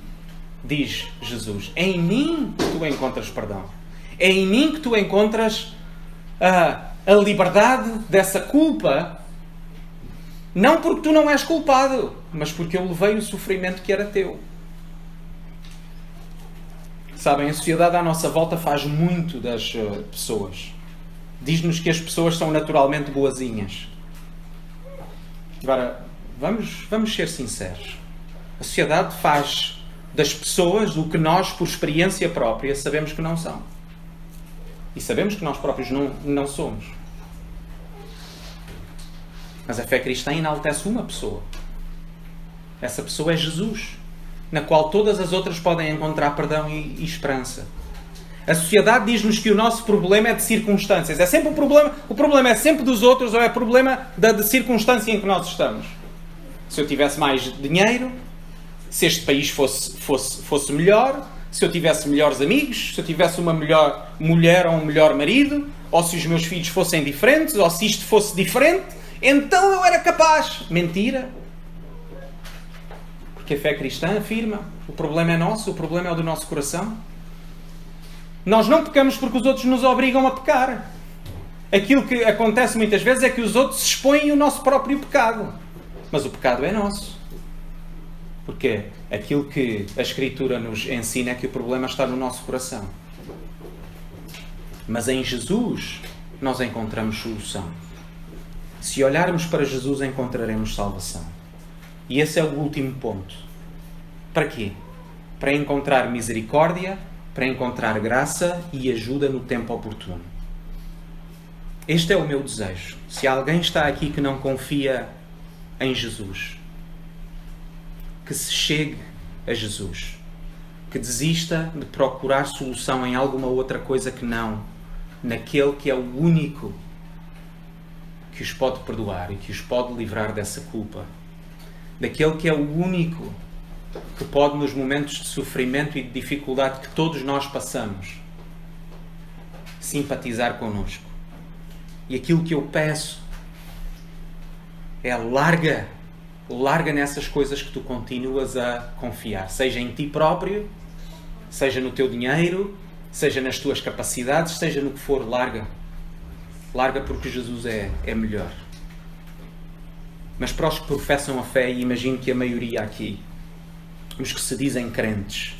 diz Jesus, é em mim que tu encontras perdão. É em mim que tu encontras a liberdade dessa culpa. Não porque tu não és culpado, mas porque eu levei o sofrimento que era teu. Sabem, a sociedade à nossa volta faz muito das pessoas. Diz-nos que as pessoas são naturalmente boazinhas. Agora, vamos ser sinceros. A sociedade faz das pessoas o que nós, por experiência própria, sabemos que não são. E sabemos que nós próprios não somos. Mas a fé cristã enaltece uma pessoa. Essa pessoa é Jesus, na qual todas as outras podem encontrar perdão e esperança. A sociedade diz-nos que o nosso problema é de circunstâncias. É sempre o problema é sempre dos outros, ou é problema da circunstância em que nós estamos. Se eu tivesse mais dinheiro, se este país fosse melhor, se eu tivesse melhores amigos, se eu tivesse uma melhor mulher ou um melhor marido, ou se os meus filhos fossem diferentes, ou se isto fosse diferente, então eu era capaz. Mentira. Porque a fé cristã afirma: o problema é nosso, o problema é o do nosso coração. Nós não pecamos porque os outros nos obrigam a pecar. Aquilo que acontece muitas vezes é que os outros expõem o nosso próprio pecado. Mas o pecado é nosso. Porque aquilo que a Escritura nos ensina é que o problema está no nosso coração. Mas em Jesus nós encontramos solução. Se olharmos para Jesus, encontraremos salvação. E esse é o último ponto. Para quê? Para encontrar misericórdia, para encontrar graça e ajuda no tempo oportuno. Este é o meu desejo. Se alguém está aqui que não confia em Jesus, que se chegue a Jesus. Que desista de procurar solução em alguma outra coisa que não naquele que é o único que os pode perdoar e que os pode livrar dessa culpa. Daquele que é o único que pode, nos momentos de sofrimento e de dificuldade que todos nós passamos, simpatizar connosco. E aquilo que eu peço é: larga larga nessas coisas que tu continuas a confiar. Seja em ti próprio, seja no teu dinheiro, seja nas tuas capacidades, seja no que for, larga. Larga porque Jesus é melhor. Mas para os que professam a fé, e imagino que a maioria aqui, os que se dizem crentes,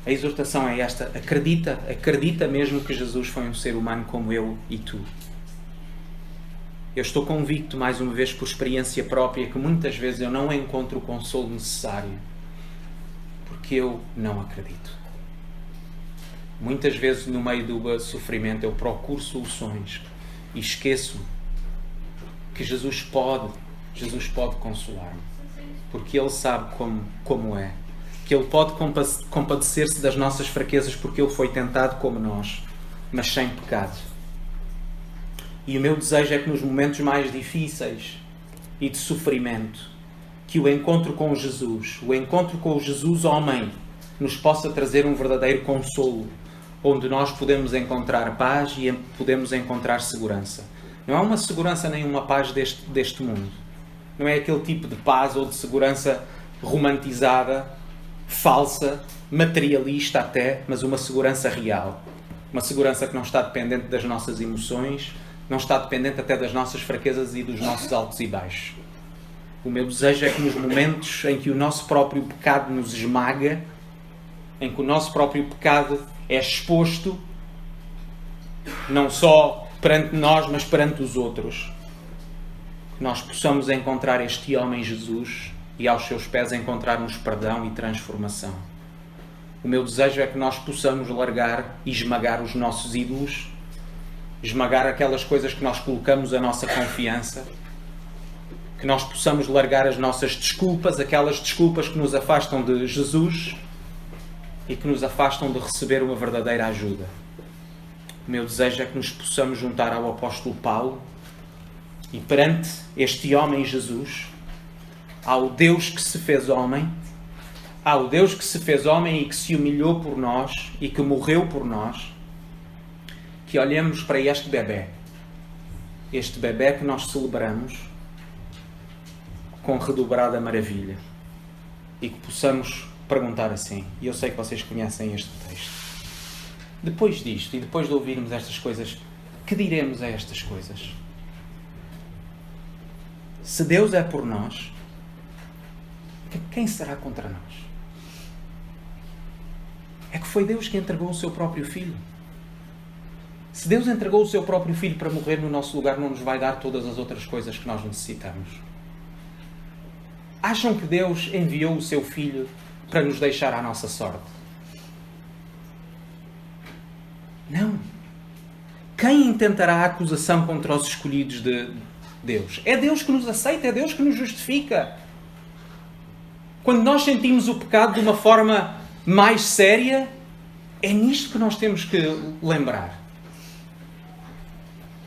a exortação é esta: acredita mesmo que Jesus foi um ser humano como eu e tu. Eu estou convicto, mais uma vez, por experiência própria, que muitas vezes eu não encontro o consolo necessário porque eu não acredito. Muitas vezes, no meio do sofrimento, eu procuro soluções e esqueço que Jesus pode consolar-me, porque Ele sabe como é, que Ele pode compadecer-se das nossas fraquezas, porque Ele foi tentado como nós, mas sem pecado. E o meu desejo é que nos momentos mais difíceis e de sofrimento, que o encontro com Jesus, o encontro com o Jesus homem, nos possa trazer um verdadeiro consolo, onde nós podemos encontrar paz e podemos encontrar segurança. Não é uma segurança nem uma paz deste mundo. Não é aquele tipo de paz ou de segurança romantizada, falsa, materialista até, mas uma segurança real. Uma segurança que não está dependente das nossas emoções, não está dependente até das nossas fraquezas e dos nossos altos e baixos. O meu desejo é que nos momentos em que o nosso próprio pecado nos esmaga, em que o nosso próprio pecado é exposto, não só perante nós, mas perante os outros, que nós possamos encontrar este homem Jesus e aos seus pés encontrarmos perdão e transformação. O meu desejo é que nós possamos largar e esmagar os nossos ídolos, esmagar aquelas coisas que nós colocamos a nossa confiança, que nós possamos largar as nossas desculpas, aquelas desculpas que nos afastam de Jesus e que nos afastam de receber uma verdadeira ajuda. O meu desejo é que nos possamos juntar ao apóstolo Paulo e perante este homem Jesus, ao Deus que se fez homem, ao Deus que se fez homem e que se humilhou por nós e que morreu por nós, que olhemos para este bebé que nós celebramos com redobrada maravilha e que possamos perguntar assim, e eu sei que vocês conhecem este texto: depois disto e depois de ouvirmos estas coisas, que diremos a estas coisas? Se Deus é por nós, quem será contra nós? É que foi Deus que entregou o seu próprio Filho. Se Deus entregou o seu próprio Filho para morrer no nosso lugar, não nos vai dar todas as outras coisas que nós necessitamos? Acham que Deus enviou o seu Filho para nos deixar à nossa sorte? Não. Quem intentará a acusação contra os escolhidos de Deus? É Deus que nos aceita, é Deus que nos justifica. Quando nós sentimos o pecado de uma forma mais séria, é nisto que nós temos que lembrar.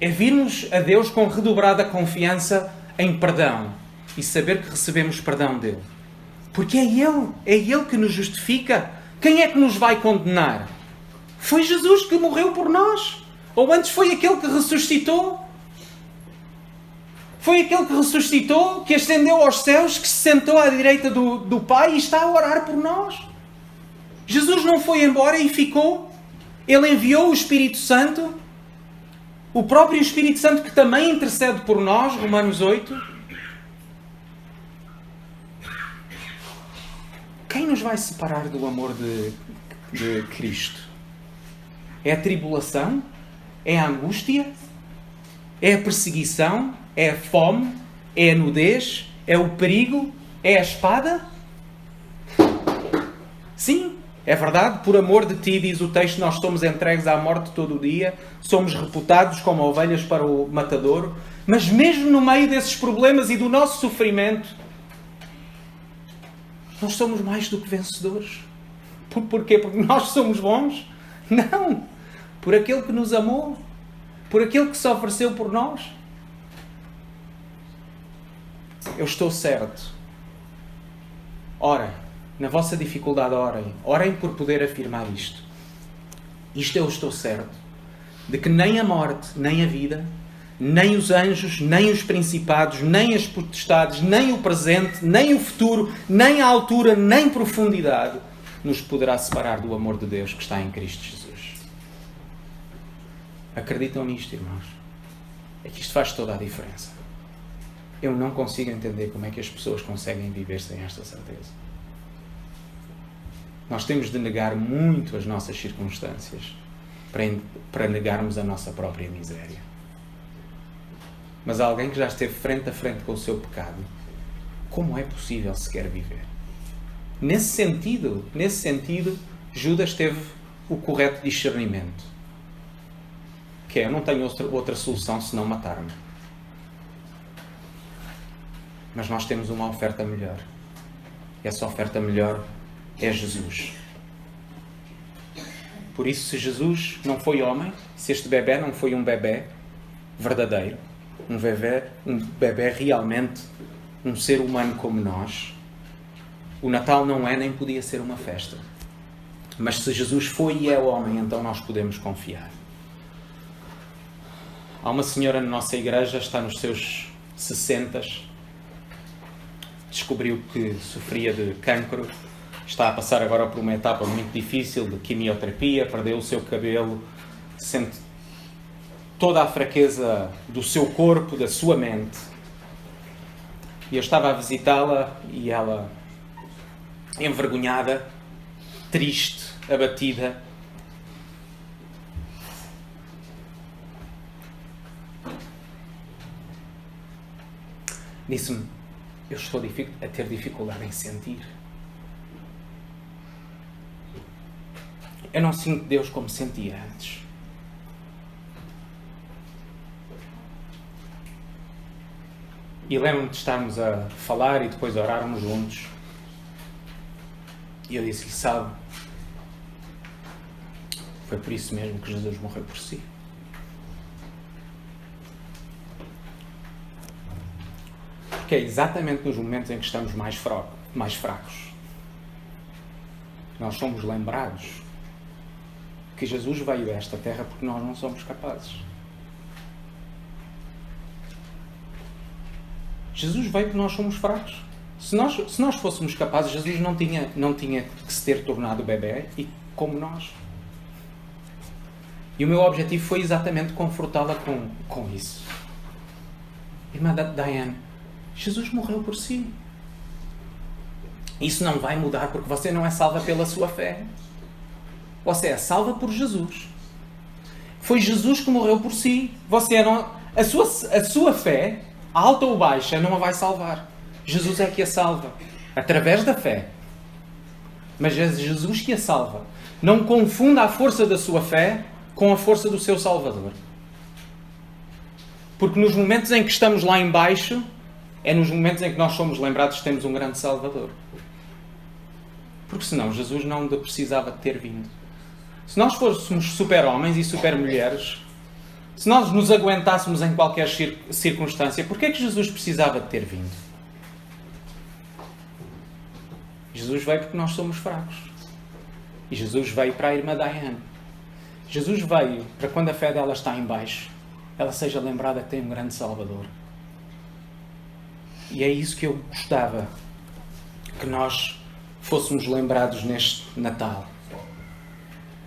É virmos a Deus com redobrada confiança em perdão e saber que recebemos perdão dele. Porque é Ele que nos justifica. Quem é que nos vai condenar? Foi Jesus que morreu por nós. Ou antes foi aquele que ressuscitou. Foi aquele que ressuscitou, que ascendeu aos céus, que se sentou à direita do Pai e está a orar por nós. Jesus não foi embora e ficou. Ele enviou o Espírito Santo, o próprio Espírito Santo que também intercede por nós, Romanos 8. Quem nos vai separar do amor de Cristo? É a tribulação? É a angústia? É a perseguição? É a fome? É a nudez? É o perigo? É a espada? Sim, é verdade. Por amor de ti, diz o texto, nós somos entregues à morte todo o dia. Somos reputados como ovelhas para o matadouro. Mas mesmo no meio desses problemas e do nosso sofrimento, nós somos mais do que vencedores. Porquê? Porque nós somos bons? Não. Por aquele que nos amou. Por aquele que se ofereceu por nós. Eu estou certo. Ora, na vossa dificuldade, orem. Orem por poder afirmar isto. Isto eu estou certo. De que nem a morte, nem a vida, nem os anjos, nem os principados, nem as potestades, nem o presente, nem o futuro, nem a altura, nem profundidade nos poderá separar do amor de Deus que está em Cristo Jesus. Acreditam nisto, irmãos? É que isto faz toda a diferença. Eu não consigo entender como é que as pessoas conseguem viver sem esta certeza. Nós temos de negar muito as nossas circunstâncias para negarmos a nossa própria miséria. Mas alguém que já esteve frente a frente com o seu pecado, como é possível sequer viver? Nesse sentido, Judas teve o correto discernimento. Que é, eu não tenho outra solução senão matar-me. Mas nós temos uma oferta melhor. E essa oferta melhor é Jesus. Por isso, se Jesus não foi homem, se este bebé não foi um bebé verdadeiro, um bebé realmente um ser humano como nós, o Natal não é nem podia ser uma festa. Mas se Jesus foi e é homem, então nós podemos confiar. Há uma senhora na nossa igreja, está nos seus 60s, descobriu que sofria de cancro, está a passar agora por uma etapa muito difícil de quimioterapia, perdeu o seu cabelo, sente toda a fraqueza do seu corpo, da sua mente. E eu estava a visitá-la e ela, envergonhada, triste, abatida, disse-me: eu estou a ter dificuldade em sentir. Eu não sinto Deus como sentia antes. E lembro-me de estarmos a falar e depois orarmos juntos. E eu disse-lhe: sabe, foi por isso mesmo que Jesus morreu por si. Porque é exatamente nos momentos em que estamos mais fracos, nós somos lembrados que Jesus veio a esta terra porque nós não somos capazes. Jesus veio porque nós somos fracos. Se nós fôssemos capazes, Jesus não tinha que se ter tornado bebé e como nós. E o meu objetivo foi exatamente confortá-la com isso. Irmã Diane, Jesus morreu por si. Isso não vai mudar porque você não é salva pela sua fé. Você é salva por Jesus. Foi Jesus que morreu por si. Você não, a sua fé, alta ou baixa, não a vai salvar. Jesus é que a salva. Através da fé. Mas é Jesus que a salva. Não confunda a força da sua fé com a força do seu Salvador. Porque nos momentos em que estamos lá em baixo, é nos momentos em que nós somos lembrados que temos um grande Salvador. Porque senão Jesus não precisava de ter vindo. Se nós fôssemos super-homens e super-mulheres, se nós nos aguentássemos em qualquer circunstância, por que é que Jesus precisava de ter vindo? Jesus veio porque nós somos fracos. E Jesus veio para a irmã Diane. Jesus veio para quando a fé dela está em baixo, ela seja lembrada que tem um grande Salvador. E é isso que eu gostava que nós fôssemos lembrados neste Natal.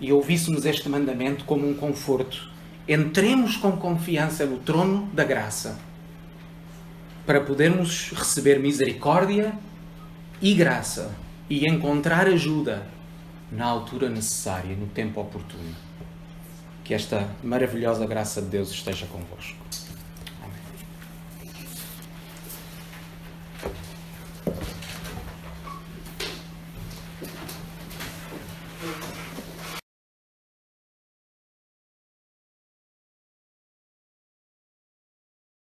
E ouvíssemos este mandamento como um conforto. Entremos com confiança no trono da graça para podermos receber misericórdia e graça e encontrar ajuda na altura necessária, no tempo oportuno. Que esta maravilhosa graça de Deus esteja convosco.